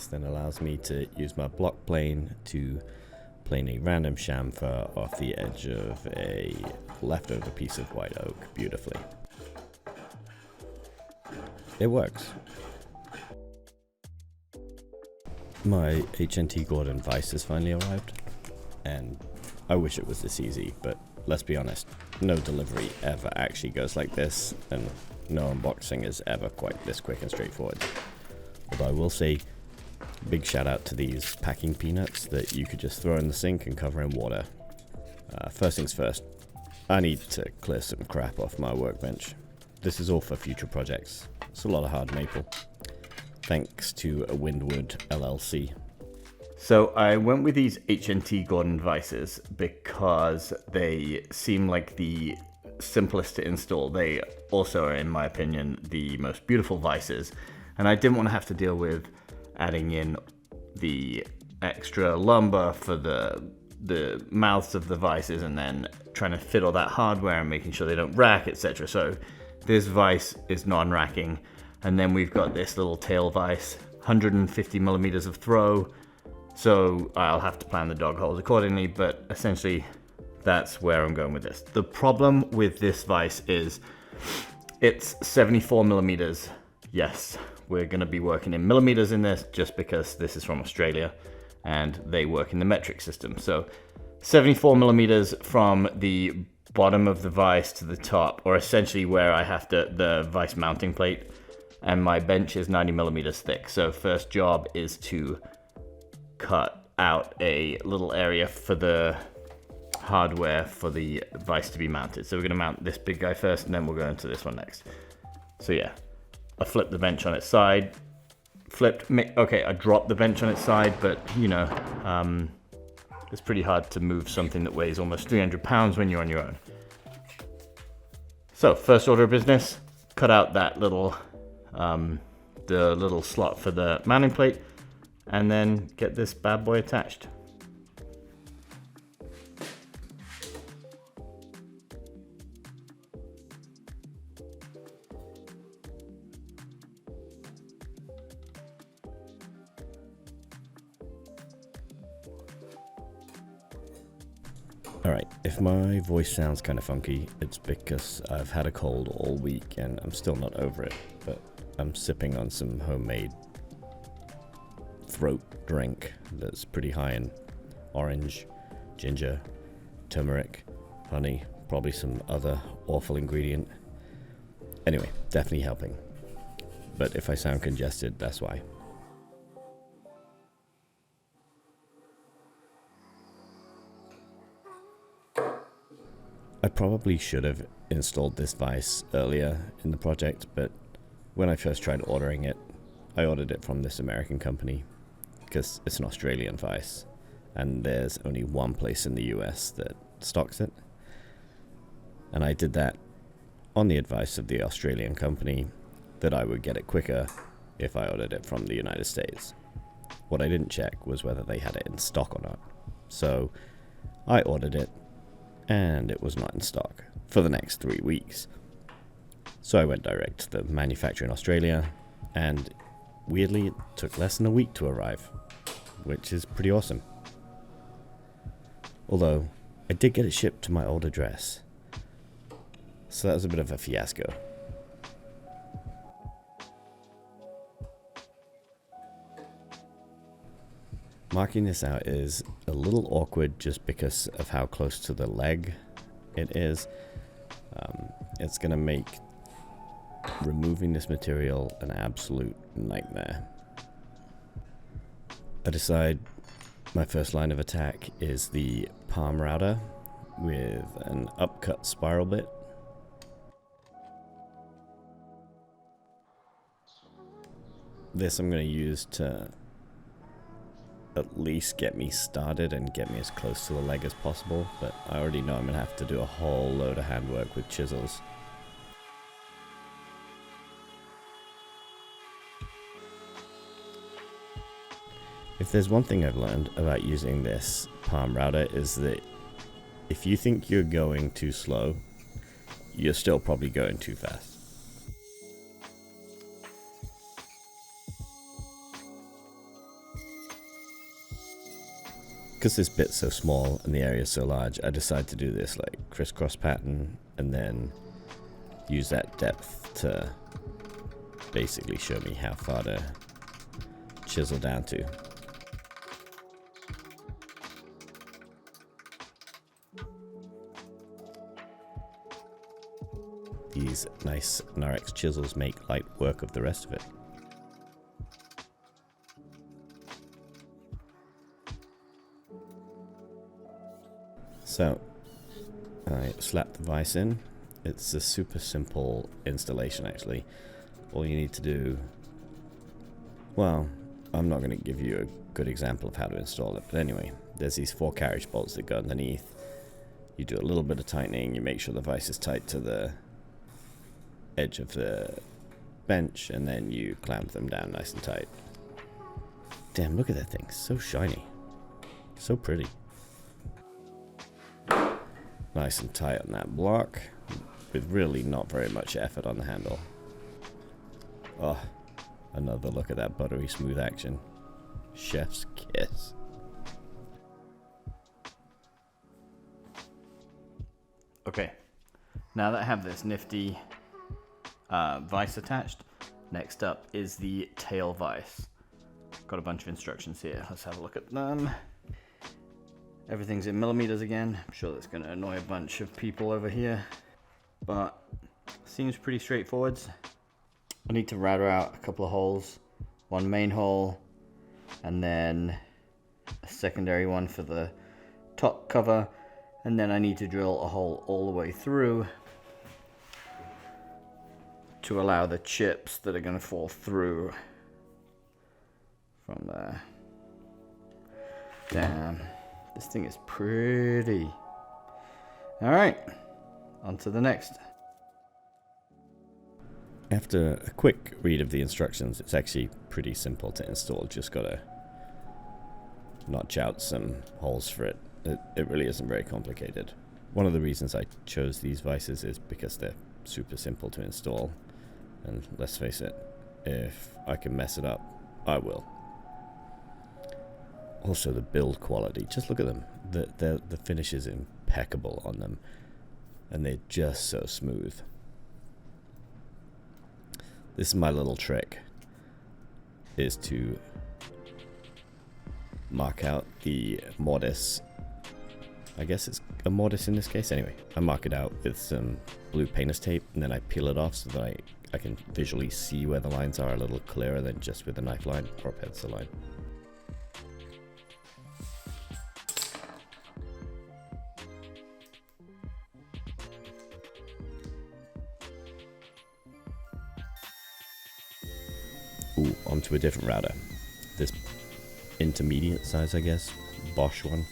this then allows me to use my block plane to plane a random chamfer off the edge of a leftover piece of white oak beautifully. It works. My HNT Gordon Vises finally arrived, and I wish it was this easy, but let's be honest, no delivery ever actually goes like this, and no unboxing is ever quite this quick and straightforward. Although I will say, big shout out to these packing peanuts that you could just throw in the sink and cover in water. First things first, I need to clear some crap off my workbench. This is all for future projects. It's a lot of hard maple. Thanks to a Windwood LLC. So I went with these HNT Gordon Vises because they seem like the simplest to install. They also are, in my opinion, the most beautiful vices. And I didn't want to have to deal with adding in the extra lumber for the mouths of the vices and then trying to fit all that hardware and making sure they don't rack, etc. So this vise is non-racking. And then we've got this little tail vise, 150 millimeters of throw. So I'll have to plan the dog holes accordingly, but essentially that's where I'm going with this. The problem with this vise is it's 74 millimeters. Yes, we're gonna be working in millimeters in this just because this is from Australia and they work in the metric system. So 74 millimeters from the bottom of the vise to the top, or essentially where I have the vise mounting plate, and my bench is 90 millimeters thick. So first job is to cut out a little area for the hardware for the vise to be mounted. So we're gonna mount this big guy first and then we'll go into this one next. So yeah, I flipped the bench on its side, I dropped the bench on its side, but you know, it's pretty hard to move something that weighs almost 300 pounds when you're on your own. So first order of business, cut out that little, the little slot for the mounting plate, and then get this bad boy attached. Alright, if my voice sounds kind of funky, it's because I've had a cold all week and I'm still not over it, but I'm sipping on some homemade throat drink that's pretty high in orange, ginger, turmeric, honey, probably some other awful ingredient. Anyway, definitely helping. But if I sound congested, that's why. I probably should have installed this vise earlier in the project, but when I first tried ordering it, I ordered it from this American company because it's an Australian vise, and there's only one place in the US that stocks it. And I did that on the advice of the Australian company that I would get it quicker if I ordered it from the United States. What I didn't check was whether they had it in stock or not. So I ordered it, and it was not in stock for the next 3 weeks. So I went direct to the manufacturer in Australia, and weirdly it took less than a week to arrive, which is pretty awesome. Although I did get it shipped to my old address, so that was a bit of a fiasco. Marking this out is a little awkward just because of how close to the leg it is. It's going to make removing this material an absolute nightmare. I decide my first line of attack is the palm router with an upcut spiral bit. This I'm going to use to at least get me started and get me as close to the leg as possible, but I already know I'm going to have to do a whole load of handwork with chisels. If there's one thing I've learned about using this palm router is that if you think you're going too slow, you're still probably going too fast. because this bit's so small and the area is so large, I decided to do this like crisscross pattern and then use that depth to basically show me how far to chisel down to. These nice Narex chisels make light work of the rest of it. So, I slap the vise in. It's a super simple installation actually. All you need to do, well, I'm not going to give you a good example of how to install it, but anyway, there's these 4 carriage bolts that go underneath. You do a little bit of tightening, you make sure the vise is tight to the edge of the bench, and then you clamp them down nice and tight. Damn, look at that thing, so shiny, so pretty. Nice and tight on that block, with really not very much effort on the handle. Oh, another look at that buttery smooth action. Chef's kiss. Okay, now that I have this nifty vise attached, next up is the tail vise. Got a bunch of instructions here. Let's have a look at them. Everything's in millimeters again. I'm sure that's going to annoy a bunch of people over here, but seems pretty straightforward. I need to router out a couple of holes, one main hole and then a secondary one for the top cover, and then I need to drill a hole all the way through to allow the chips that are going to fall through from there. Damn, this thing is pretty. All right, on to the next. After a quick read of the instructions, it's actually pretty simple to install. Just gotta notch out some holes for it. It really isn't very complicated. One of the reasons I chose these vises is because they're super simple to install. And let's face it, if I can mess it up, I will. Also the build quality, just look at them. The finish is impeccable on them, and they're just so smooth. This is my little trick, is to mark out the mortise. I guess it's a mortise in this case. Anyway, I mark it out with some blue painter's tape, and then I peel it off so that I can visually see where the lines are a little clearer than just with a knife line or a pencil line. Ooh, onto a different router. This intermediate size, I guess, Bosch one.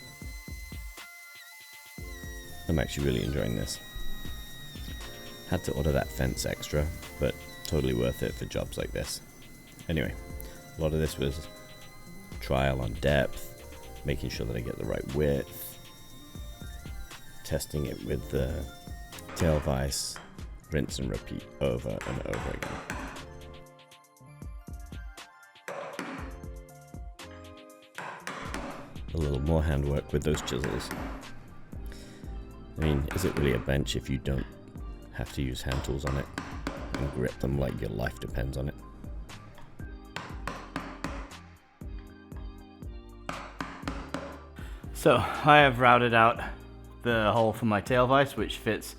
I'm actually really enjoying this. Had to order that fence extra, but totally worth it for jobs like this. Anyway, a lot of this was trial on depth, making sure that I get the right width, testing it with the tail vise, rinse and repeat over and over again. A little more handwork with those chisels. I mean, is it really a bench if you don't have to use hand tools on it and grip them like your life depends on it? So I have routed out the hole for my tail vise, which fits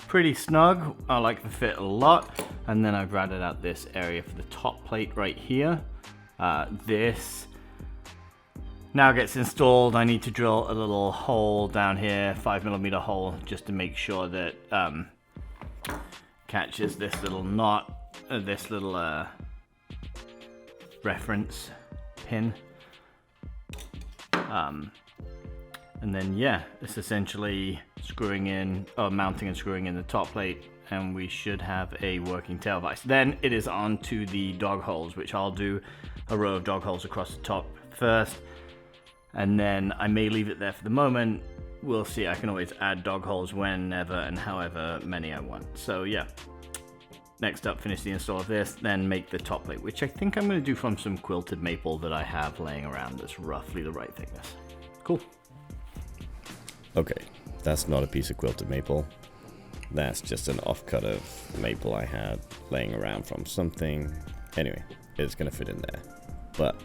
pretty snug. I like the fit a lot. And then I've routed out this area for the top plate right here. This now gets installed. I need to drill a little hole down here, 5mm hole, just to make sure that catches this little knot, this little reference pin. And then yeah, it's essentially screwing in, or mounting and screwing in the top plate, and we should have a working tail vise. Then it is on to the dog holes, which I'll do a row of dog holes across the top first, and then I may leave it there for the moment. We'll see. I can always add dog holes whenever and however many I want. So yeah, next up, finish the install of this, then make the top plate, which I think I'm going to do from some quilted maple that I have laying around that's roughly the right thickness. Cool. Cool. Okay, that's not a piece of quilted maple. That's just an offcut of maple I had laying around from something. Anyway, it's gonna fit in there. But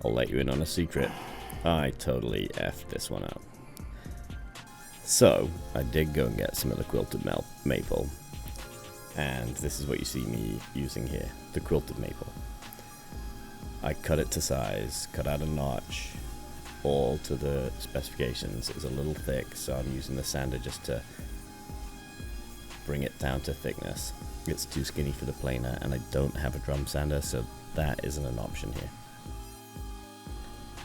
I'll let you in on a secret. I totally effed this one up. So I did go and get some of the quilted maple. And this is what you see me using here, the quilted maple. I cut it to size, cut out a notch, all to the specifications. It's a little thick, so I'm using the sander just to bring it down to thickness. It's too skinny for the planer, and I don't have a drum sander, so that isn't an option here.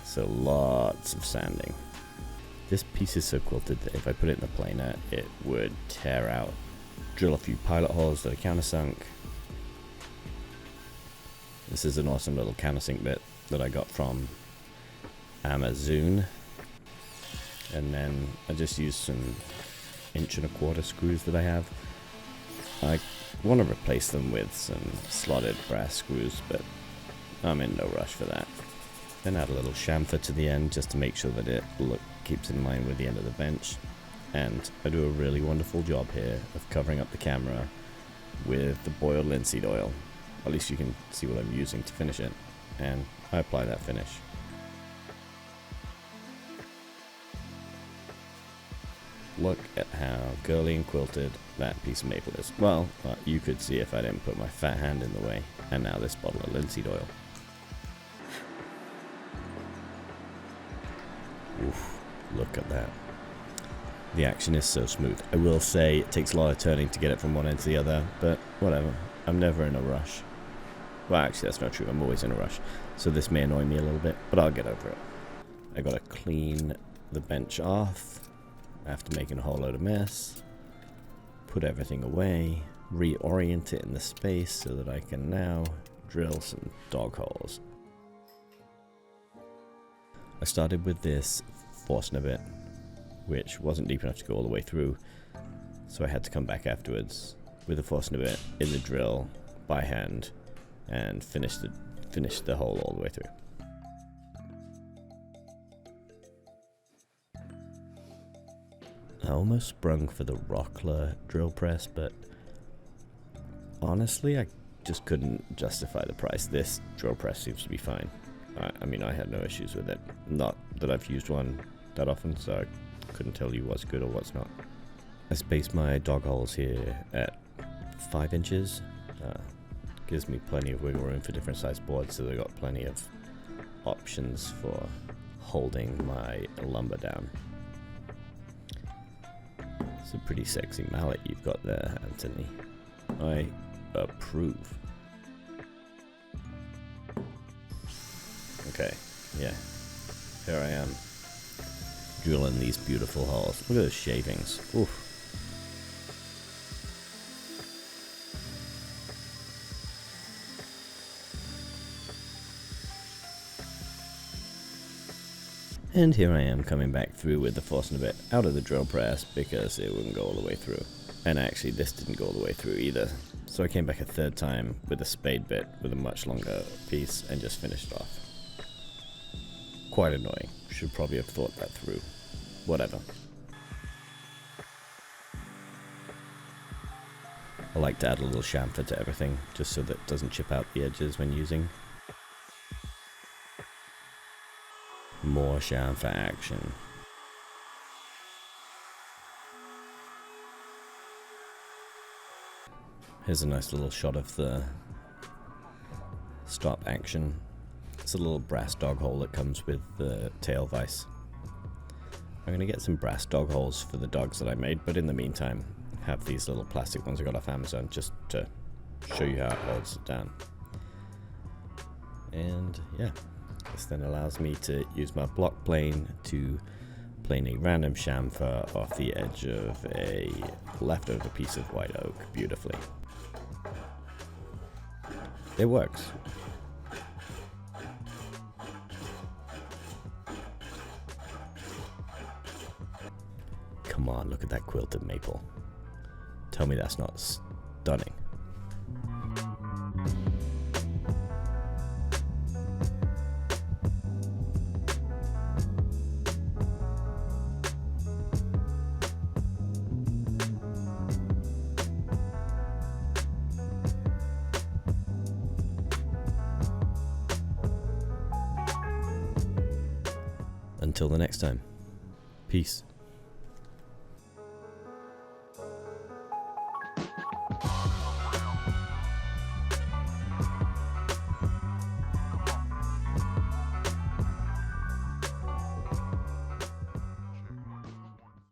So lots of sanding. This piece is so quilted that if I put it in the planer, it would tear out. Drill a few pilot holes that are countersunk. This is an awesome little countersink bit that I got from Amazon. And then I just used some 1.25" screws that I have. I want to replace them with some slotted brass screws, but I'm in no rush for that. Then add a little chamfer to the end just to make sure that it keeps in line with the end of the bench. And I do a really wonderful job here of covering up the camera with the boiled linseed oil. At least you can see what I'm using to finish it. And I apply that finish. Look at how girly and quilted that piece of maple is. Well, you could see if I didn't put my fat hand in the way. And now this bottle of linseed oil. Oof, look at that. The action is so smooth. I will say it takes a lot of turning to get it from one end to the other, but whatever. I'm never in a rush. Well, actually, that's not true. I'm always in a rush. So this may annoy me a little bit, but I'll get over it. I gotta clean the bench off after making a whole load of mess. Put everything away. Reorient it in the space so that I can now drill some dog holes. I started with this Forstner bit, which wasn't deep enough to go all the way through, so I had to come back afterwards with a Forstner bit in the drill by hand and finish the hole all the way through. I almost sprung for the Rockler drill press, but honestly I just couldn't justify the price. This drill press seems to be fine. I mean, I had no issues with it. Not that I've used one that often, so I couldn't tell you what's good or what's not. I spaced my dog holes here at 5 inches. Gives me plenty of wiggle room for different size boards, so they've got plenty of options for holding my lumber down. It's a pretty sexy mallet you've got there, Anthony. I approve. Okay, yeah, here I am, drilling these beautiful holes. Look at those shavings. Oof. And here I am coming back through with the Forstner bit out of the drill press because it wouldn't go all the way through. And actually this didn't go all the way through either. So I came back a third time with a spade bit with a much longer piece and just finished off. Quite annoying. Should probably have thought that through. Whatever. I like to add a little chamfer to everything, just so that it doesn't chip out the edges when using. More chamfer action. Here's a nice little shot of the stop action. It's a little brass dog hole that comes with the tail vise. I'm going to get some brass dog holes for the dogs that I made, but in the meantime, have these little plastic ones I got off Amazon just to show you how it holds it down. And yeah, this then allows me to use my block plane to plane a random chamfer off the edge of a leftover piece of white oak beautifully. It works. Come on, look at that quilted maple. Tell me that's not stunning. until the next time, peace.